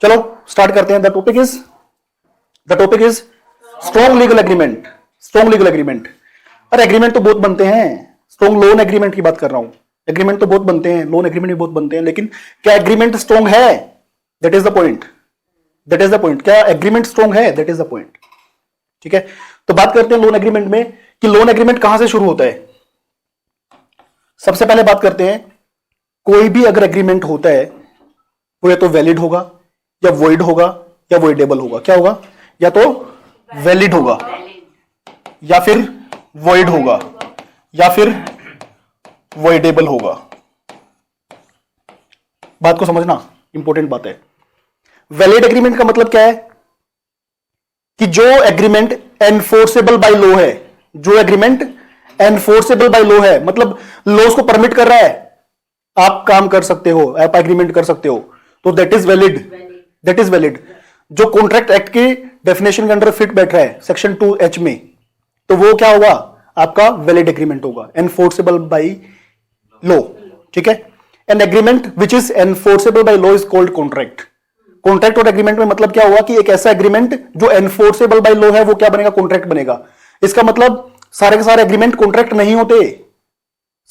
चलो स्टार्ट करते हैं। The topic is strong legal agreement. Strong legal agreement, अरे एग्रीमेंट तो बहुत बनते हैं, स्ट्रॉन्ग लोन एग्रीमेंट की बात कर रहा हूं। एग्रीमेंट तो बहुत बनते हैं, लोन एग्रीमेंट भी बहुत बनते हैं, लेकिन क्या एग्रीमेंट स्ट्रॉन्ग है? That is the point, that is the point. क्या एग्रीमेंट स्ट्रॉन्ग है? That is the point. ठीक है, तो बात करते हैं लोन एग्रीमेंट में कि लोन एग्रीमेंट कहां से शुरू होता है। सबसे पहले बात करते हैं, कोई भी अगर एग्रीमेंट होता है वो या तो वैलिड होगा या वॉइड होगा या वॉइडेबल होगा। क्या होगा? या तो वैलिड होगा या फिर वॉइड होगा या फिर वॉइडेबल होगा। बात को समझना, इंपॉर्टेंट बात है। वैलिड एग्रीमेंट का मतलब क्या है कि जो एग्रीमेंट एनफोर्सेबल बाय लॉ है, जो एग्रीमेंट एनफोर्सेबल बाय लॉ है, मतलब लॉ उसको परमिट कर रहा है, आप काम कर सकते हो, आप एग्रीमेंट कर सकते हो, तो that is valid. That is valid. जो कॉन्ट्रैक्ट एक्ट के डेफिनेशन के अंडर फिट बैठ रहा है सेक्शन 2H में, तो वो क्या होगा? आपका वैलिड एग्रीमेंट होगा, एनफोर्सेबल बाय लॉ। ठीक है, an agreement which is enforceable by law is called contract. Contract और एग्रीमेंट में मतलब क्या हुआ कि एक ऐसा एग्रीमेंट जो एनफोर्सेबल बाय लॉ है वो क्या बनेगा? कॉन्ट्रैक्ट बनेगा। इसका मतलब सारे के सारे एग्रीमेंट कॉन्ट्रैक्ट नहीं होते,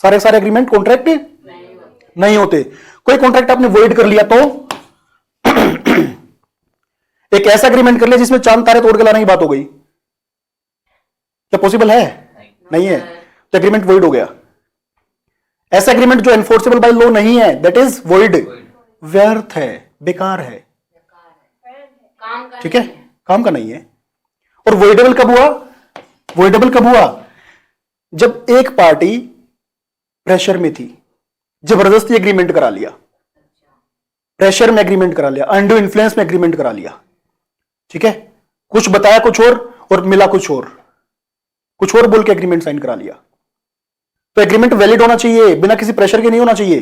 सारे के सारे एग्रीमेंट कॉन्ट्रैक्ट नहीं होते। कोई कॉन्ट्रैक्ट आपने वॉइड कर लिया तो एक ऐसा एग्रीमेंट कर लिया जिसमें चांद तारे तोड़ के लाने की बात हो गई, क्या पॉसिबल है? नहीं है, तो एग्रीमेंट वॉइड हो गया। ऐसा एग्रीमेंट जो एनफोर्सेबल बाय लॉ नहीं है, दैट इज वॉइड, व्यर्थ है, बेकार है। ठीक है, काम का नहीं है। और वॉइडेबल कब हुआ? वॉइडेबल कब हुआ? जब एक पार्टी प्रेशर में थी, जबरदस्ती एग्रीमेंट करा लिया, प्रेशर में एग्रीमेंट करा लिया, अंडर इन्फ्लुएंस में एग्रीमेंट करा लिया। ठीक है, कुछ बताया कुछ और मिला कुछ और बोल के एग्रीमेंट साइन करा लिया। तो एग्रीमेंट वैलिड होना चाहिए, बिना किसी प्रेशर के नहीं होना चाहिए।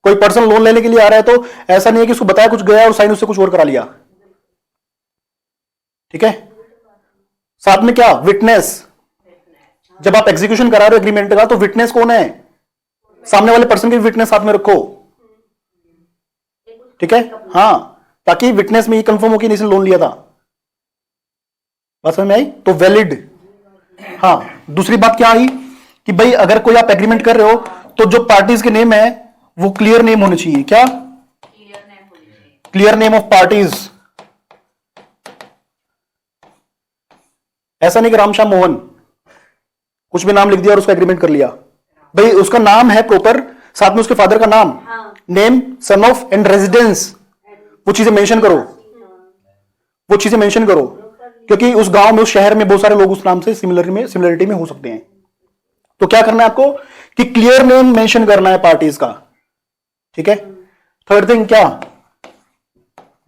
कोई पर्सन लोन लेने के लिए आ रहा है तो ऐसा नहीं है कि उसको बताया कुछ गया और साइन उससे कुछ और करा लिया। ठीक है, साथ में क्या? विटनेस। जब आप एग्जीक्यूशन करा रहे हो एग्रीमेंट का, तो विटनेस कौन है? सामने वाले पर्सन की विटनेस साथ में रखो। ठीक है, हां, ताकि विटनेस में ये कंफर्म हो कि इसने लोन लिया था। बात समझ में आई? तो वैलिड। हाँ, दूसरी बात क्या आई कि भाई अगर कोई आप एग्रीमेंट कर रहे हो तो जो पार्टीज के नेम है वो क्लियर नेम होने चाहिए। क्या? Clear name of parties. ऐसा नहीं कि राम श्याम मोहन कुछ भी नाम लिख दिया और उसका एग्रीमेंट कर लिया। भाई उसका नाम है प्रॉपर, साथ में उसके फादर का नाम, name, son of and residence, वो चीजें मेंशन करो, वो चीजें मेंशन करो, क्योंकि उस गांव में, उस शहर में बहुत सारे लोग उस नाम से सिमिलरिटी में हो सकते हैं। तो क्या करना है आपको कि क्लियर नेम मेंशन करना है पार्टीज का। ठीक है, थर्ड थिंग क्या?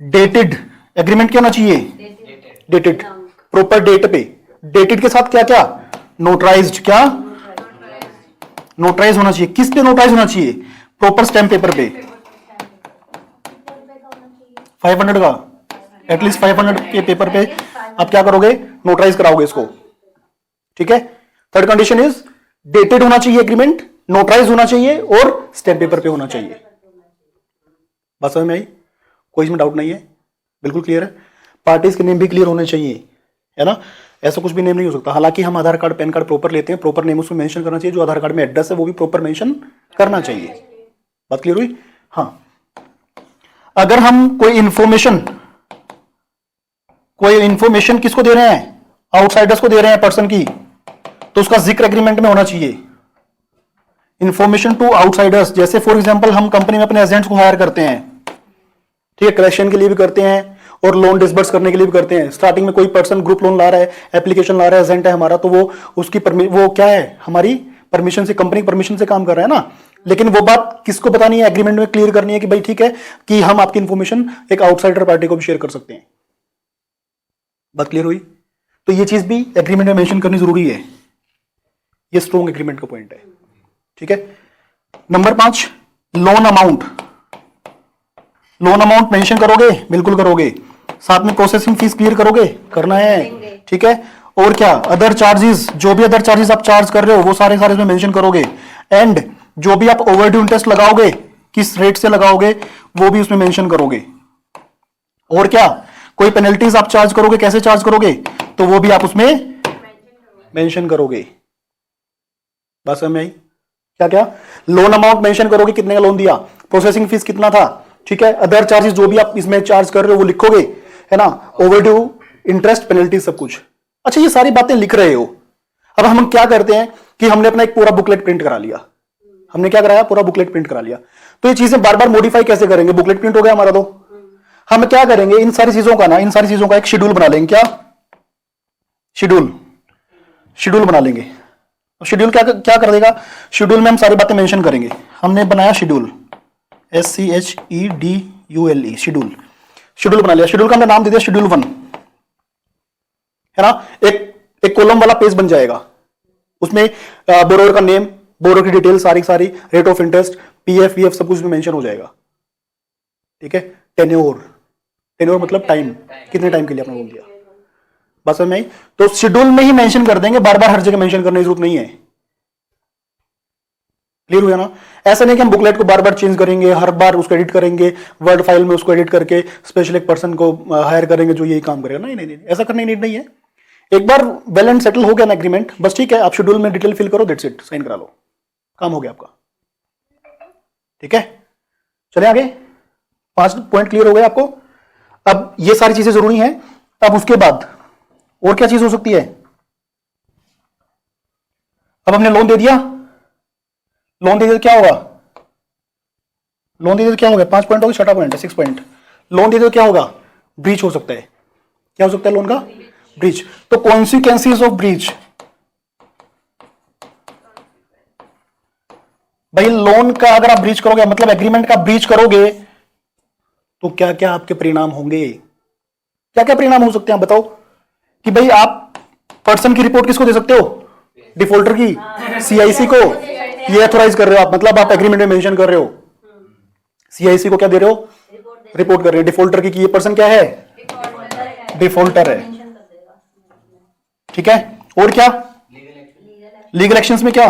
डेटेड एग्रीमेंट क्या होना चाहिए? डेटेड, प्रॉपर डेट पे। डेटेड के साथ क्या क्या? नोटराइज्ड। क्या? नोटराइज होना चाहिए। किस पे नोटराइज होना चाहिए? प्रॉपर स्टैम्प पेपर पे। 500 का, एटलीस्ट 500 के पेपर पे आप क्या करोगे? नोटराइज कराओगे इसको। ठीक है, थर्ड कंडीशन इज डेटेड होना चाहिए एग्रीमेंट, नोटराइज होना चाहिए और स्टैम्प पेपर पे होना चाहिए। बात समझ में आई? कोई इसमें डाउट नहीं है, बिल्कुल क्लियर है। पार्टीज के नेम भी क्लियर होने चाहिए, है ना? ऐसा कुछ भी नेम नहीं हो सकता। हालांकि हम आधार कार्ड, पैन कार्ड प्रॉपर लेते हैं, प्रॉपर नेम उसमें मेंशन करना चाहिए। जो आधार कार्ड में एड्रेस है वो भी प्रॉपर मेंशन करना चाहिए। बात क्लियर हुई? हाँ, अगर हम कोई इंफॉर्मेशन किसको दे रहे हैं? आउटसाइडर्स को दे रहे हैं, पर्सन की, तो उसका जिक्र एग्रीमेंट में होना चाहिए। इंफॉर्मेशन टू आउटसाइडर्स, जैसे फॉर एग्जांपल हम कंपनी में अपने एजेंट्स को हायर करते हैं, ठीक है, कलेक्शन के लिए भी करते हैं और लोन डिसबर्स करने के लिए भी करते हैं। स्टार्टिंग में कोई पर्सन ग्रुप लोन ला रहा है, एप्लीकेशन ला रहा है, एजेंट है हमारा, तो वो उसकी वो क्या है? हमारी परमिशन से, कंपनी परमिशन से काम कर रहा है ना। लेकिन वो बात किसको बतानी है? एग्रीमेंट में क्लियर करनी है कि भाई ठीक है कि हम आपकी इंफॉर्मेशन एक आउटसाइडर पार्टी को भी शेयर कर सकते हैं। बात क्लियर हुई? तो ये चीज भी एग्रीमेंट में मेंशन करनी जरूरी है। ये स्ट्रॉन्ग एग्रीमेंट का पॉइंट है। ठीक है, number 5, loan amount. Loan amount mention करोगे? बिल्कुल करोगे। साथ में प्रोसेसिंग फीस क्लियर करोगे? करना है। ठीक है, और क्या? अदर चार्जेस, जो भी अदर चार्जेस आप चार्ज कर रहे हो वो सारे इसमें मेंशन करोगे। एंड जो भी आप ओवरड्यू इंटरेस्ट लगाओगे, किस रेट से लगाओगे वो भी उसमें मेंशन करोगे। और क्या, कोई पेनल्टीज आप चार्ज करोगे, कैसे चार्ज करोगे, तो वो भी आप उसमें मेंशन करोगे। बस समझ में आई? क्या क्या लोन अमाउंट मेंशन करोगे, कितने का लोन दिया, प्रोसेसिंग फीस कितना था, ठीक है, अदर चार्जेस जो भी आप इसमें चार्ज कर रहे हो वो लिखोगे, है ना, ओवरड्यू, इंटरेस्ट, पेनल्टी, सब कुछ। अच्छा, ये सारी बातें लिख रहे हो। अब हम क्या करते हैं कि हमने अपना एक पूरा बुकलेट प्रिंट करा लिया, हमने क्या कराया, पूरा बुकलेट प्रिंट करा लिया, तो ये चीजें बार बार मॉडिफाई कैसे करेंगे, बुकलेट प्रिंट हो गया हमारा, तो हम क्या करेंगे, इन सारी चीजों का ना, इन सारी चीजों का एक शेड्यूल बना लेंगे। क्या शेड्यूल, शेड्यूल बना लेंगे। शेड्यूल क्या क्या कर देगा, शेड्यूल में हम सारी बातें मेंशन करेंगे। हमने बनाया शेड्यूल, SCHEDULE, शेड्यूल, शेड्यूल बना लिया। शेड्यूल का हमने नाम दे दिया शेड्यूल 1, है ना। एक कॉलम वाला पेज बन जाएगा, उसमें बोरोवर का नेम, बोरो की डिटेल सारी सारी, rate of interest, PF VF सब कुछ में मेंशन हो जाएगा, ठीक है। टेन्योर, टेन्योर मतलब टाइम, कितने टाइम के लिए आपने बोल दिया, बस में आई। तो शेड्यूल में ही मेंशन कर देंगे, बार बार हर जगह मेंशन करने की जरूरत नहीं है। क्लियर हुआ ना? ऐसा नहीं कि हम बुकलेट को बार बार चेंज करेंगे, हर बार उसको एडिट करेंगे, वर्ड फाइल में उसको एडिट करके स्पेशल एक पर्सन को हायर करेंगे जो यही काम करेगा। नहीं नहीं नहीं, ऐसा करने की नीड नहीं है। एक बार वेल एंड सेटल हो गया ना एग्रीमेंट, बस ठीक है, आप शेड्यूल में डिटेल फिल करो, दैट्स इट, साइन करा लो, काम हो गया आपका, ठीक है। चले आगे, 5 पॉइंट क्लियर हो गए आपको। अब ये सारी चीजें जरूरी हैं। अब उसके बाद और क्या चीज हो सकती है, अब हमने लोन दे दिया, लोन दे दिया तो क्या होगा, लोन दे दिया तो क्या होगा, 5 पॉइंट होगा, 6 पॉइंट है, 6 पॉइंट। लोन दे दिया तो क्या होगा, ब्रीच हो सकता है। क्या हो सकता है लोन का, ब्रीच। तो कॉन्सिक्वेंसीज ऑफ ब्रीच, भाई लोन का अगर आप ब्रीच करोगे, मतलब एग्रीमेंट का ब्रीच करोगे, तो क्या क्या आपके परिणाम होंगे, क्या क्या परिणाम हो सकते हैं आप बताओ। कि भाई आप पर्सन की रिपोर्ट किसको दे सकते हो, डिफॉल्टर की, CIC को, ये ऑथोराइज कर रहे हो आप, मतलब आप एग्रीमेंट में मेंशन कर रहे हो, CIC को क्या दे रहे हो, रिपोर्ट कर रहे हैं डिफॉल्टर की कि ये पर्सन क्या है, डिफॉल्टर है, ठीक है। और क्या, लीगल एक्शंस में क्या,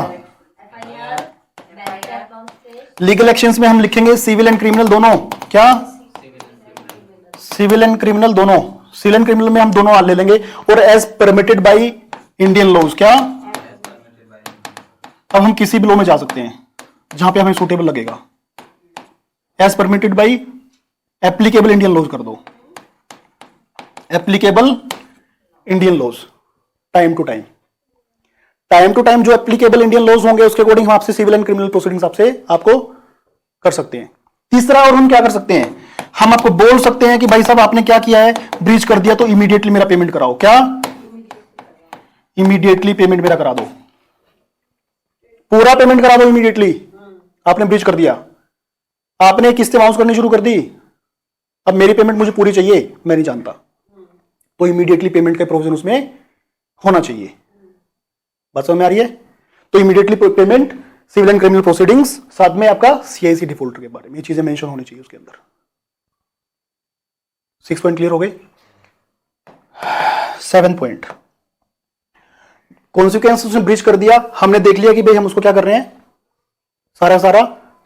लीगल एक्शंस में हम लिखेंगे सिविल एंड क्रिमिनल दोनों, क्या, सिविल एंड क्रिमिनल दोनों, सिविल एंड क्रिमिनल में हम दोनों ले लेंगे। और as permitted by Indian laws, क्या, अब हम किसी भी लॉ में जा सकते हैं जहां पे हमें सूटेबल लगेगा, as permitted by applicable Indian laws कर दो, applicable Indian laws, time to time, time to time जो एप्लीकेबल इंडियन लॉज होंगे उसके अकॉर्डिंग हम आपसे सिविल एंड क्रिमिनल प्रोसीडिंग्स आपको कर सकते हैं। तीसरा और हम क्या कर सकते हैं, हम आपको बोल सकते हैं कि भाई साहब आपने क्या किया है, ब्रीच कर दिया, तो इमीडिएटली मेरा पेमेंट कराओ, क्या, इमीडिएटली पेमेंट मेरा करा दो, पूरा पेमेंट करा दो इमीडिएटली। आपने ब्रीच कर दिया, आपने किस्तें बाउंस करनी शुरू कर दी, अब मेरी पेमेंट मुझे पूरी चाहिए, मैं नहीं जानता, तो इमीडिएटली पेमेंट का प्रोविजन उसमें होना चाहिए। बात समझ में आ रही है? तो immediately payment, civil and criminal proceedings, साथ में आपका CIC डिफॉल्टर के बारे में ये चीजें मेंशन होनी चाहिए उसके अंदर। 6 पॉइंट क्लियर हो गए। 7 पॉइंट, कॉन्सिक्वेंस उसने ब्रीच कर दिया, हमने देख लिया कि भाई हम उसको क्या कर रहे हैं, सारा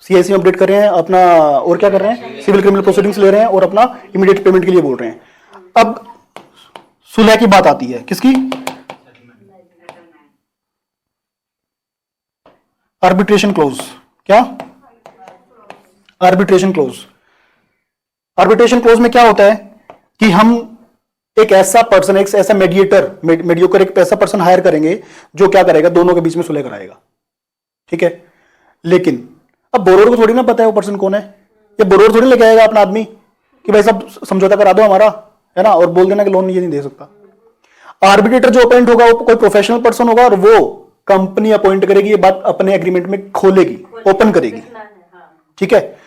CIC में अपडेट कर रहे हैं अपना, और क्या कर रहे हैं, सिविल क्रिमिनल प्रोसीडिंग्स ले रहे हैं और अपना इमीडिएट पेमेंट के लिए बोल रहे हैं। अब सुलह की बात आती है, किसकी, आर्बिट्रेशन क्लोज, क्या, आर्बिट्रेशन क्लोज। आर्बिट्रेशन क्लोज में क्या होता है कि हम एक ऐसा पर्सन, एक ऐसा मेडिएटर एक ऐसा पर्सन हायर करेंगे जो क्या करेगा, दोनों के बीच में सुलह कराएगा, ठीक है। लेकिन अब बोरोर को थोड़ी ना पता है वो पर्सन कौन है, ये बोरोर थोड़ी लेके आएगा अपना आदमी कि भाई सब समझौता करा दो हमारा, है ना, और बोल देना कि लोन ये नहीं दे सकता। आर्बिट्रेटर जो अपॉइंट होगा वो कोई प्रोफेशनल पर्सन होगा और वो कंपनी अपॉइंट करेगी, ये बात अपने एग्रीमेंट में खोलेगी, ओपन करेगी, ठीक है।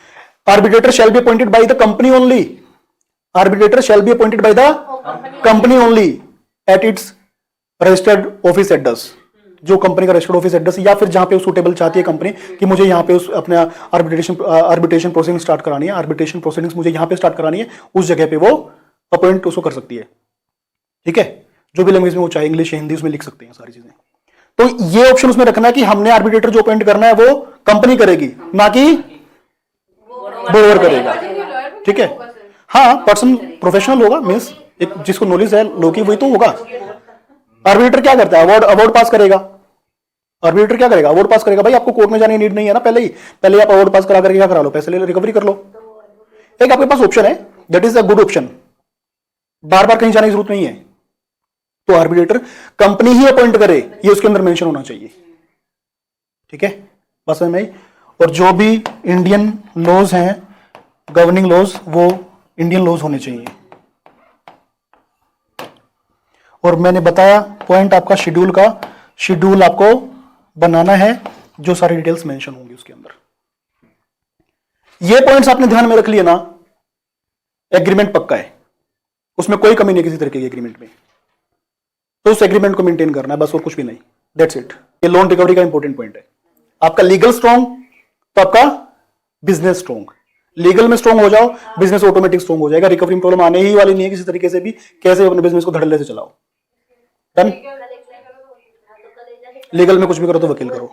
Arbitrator shall be appointed by the company only, arbitrator shall be appointed by the company only at its registered office address, जो कंपनी का रजिस्टर्ड ऑफिस एड्रेस, या फिर जहां पे सूटेबल चाहती है कंपनी कि मुझे यहां पे उस अपने आर्बिट्रेशन प्रोसीडिंग स्टार्ट करानी है, आर्बिट्रेशन प्रोसीडिंग्स मुझे यहां पे स्टार्ट करानी है, उस जगह पे वो अपॉइंट उसको कर सकती है, ठीक है। जो भी लैंग्वेज में वो चाहे, इंग्लिश हिंदी, उसमें लिख सकते हैं सारी चीजें। तो ये ऑप्शन उसमें रखना है कि हमने आर्बिट्रेटर जो अपॉइंट करना है वो कंपनी करेगी, ना कि बोरोवर करेगा, ठीक है। हाँ, पर्सन प्रोफेशनल होगा, मीन्स एक जिसको नॉलेज है लो की वही तो होगा। आर्बिट्रेटर क्या करता है? अवार्ड पास करेगा। आर्बिट्रेटर क्या करेगा? अवार्ड पास करेगा। भाई आपको कोर्ट में जाने की नीड नहीं है ना, पहले आप अवार्ड पास करा करके क्या करा लो, पैसे ले लो, रिकवरी कर लो। एक आपके पास ऑप्शन है, that is a good option, बार बार कहीं जाने की जरूरत नहीं है। तो आर्बिट्रेटर कंपनी ही अपॉइंट करे, ये उसके अंदर मेंशन होना चाहिए। ठीक है, बस में। और जो भी इंडियन लॉज हैं, गवर्निंग लॉज, वो इंडियन लॉज होने चाहिए। और मैंने बताया पॉइंट आपका शेड्यूल का, शेड्यूल आपको बनाना है, जो सारी डिटेल्स मेंशन होंगी उसके अंदर। ये पॉइंट्स आपने ध्यान में रख लिया ना, एग्रीमेंट पक्का है, उसमें कोई कमी नहीं किसी तरीके की एग्रीमेंट में। तो उस एग्रीमेंट को मेंटेन करना है बस, और कुछ भी नहीं। That's it. ये लोन रिकवरी का इंपॉर्टेंट पॉइंट है। आपका लीगल स्ट्रॉन्ग तो आपका बिजनेस स्ट्रॉन्ग। लीगल में स्ट्रॉन्ग हो जाओ, बिजनेस ऑटोमेटिक स्ट्रॉन्ग हो जाएगा। रिकवरी प्रॉब्लम आने ही वाली नहीं है किसी तरीके से भी। कैसे अपने बिजनेस को धड़ल्ले से चलाओ। डन। लीगल में कुछ भी करो तो वकील करो।